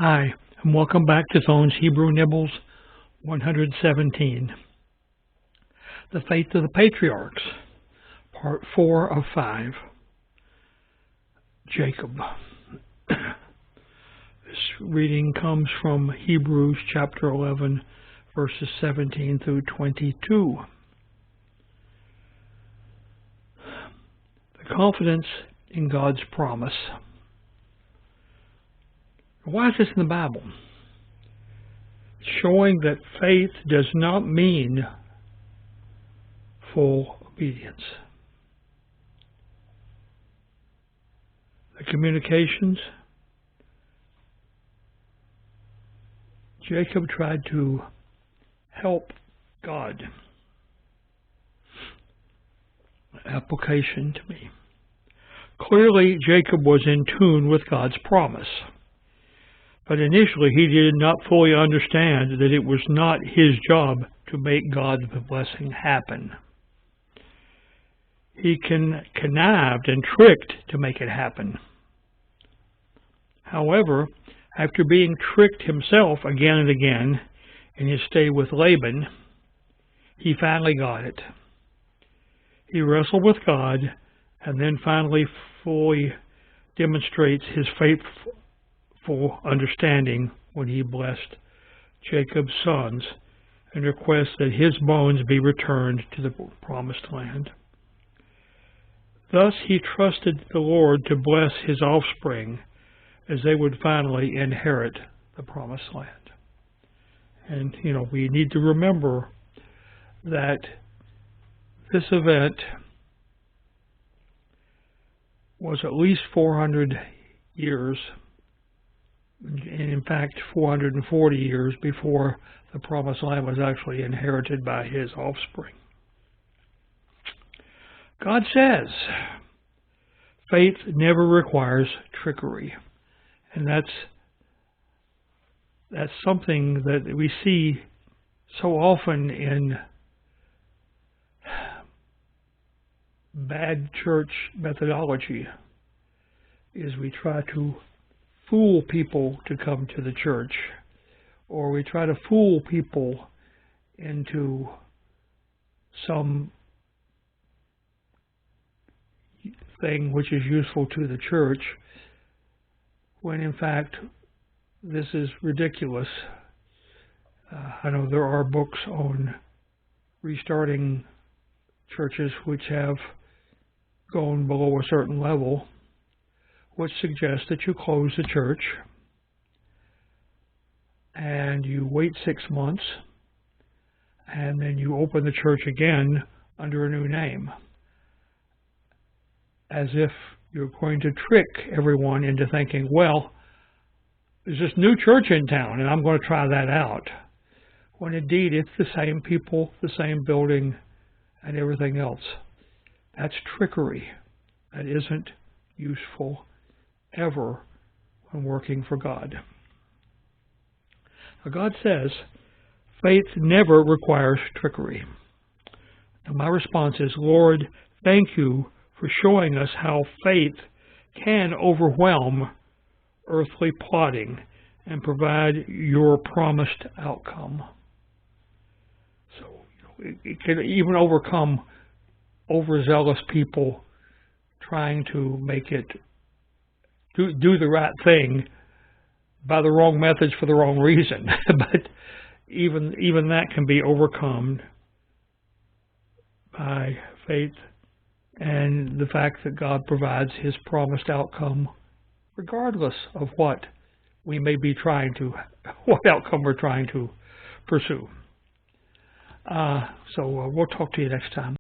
Hi, and welcome back to Thone's Hebrew Nibbles 117. The Faith of the Patriarchs, Part 4 of 5. Jacob. This reading comes from Hebrews chapter 11, verses 17 through 22. The confidence in God's promise. Why is this in the Bible? Showing that faith does not mean full obedience. The communications. Jacob tried to help God. Application to me. Clearly, Jacob was in tune with God's promise. But initially, he did not fully understand that it was not his job to make God's blessing happen. He connived and tricked to make it happen. However, after being tricked himself again and again in his stay with Laban, he finally got it. He wrestled with God and then finally fully demonstrates his faithful understanding when he blessed Jacob's sons and requests that his bones be returned to the promised land. Thus he trusted the Lord to bless his offspring as they would finally inherit the promised land. And, we need to remember that this event was at least 400 years, and in fact 440 years before the promised land was actually inherited by his offspring. God says faith never requires trickery, and that's something that we see so often in bad church methodology, is we try to fool people to come to the church, or we try to fool people into some thing which is useful to the church, when in fact this is ridiculous. I know there are books on restarting churches which have gone below a certain level, which suggests that you close the church and you wait 6 months and then you open the church again under a new name, as if you're going to trick everyone into thinking, well, there's this new church in town and I'm going to try that out, when indeed it's the same people, the same building, and everything else. That's trickery. That isn't useful ever when working for God. Now, God says faith never requires trickery. And my response is, Lord, thank you for showing us how faith can overwhelm earthly plotting and provide your promised outcome. So it can even overcome overzealous people trying to make it do the right thing by the wrong methods for the wrong reason. But even that can be overcome by faith and the fact that God provides his promised outcome regardless of what outcome we're trying to pursue. So we'll talk to you next time.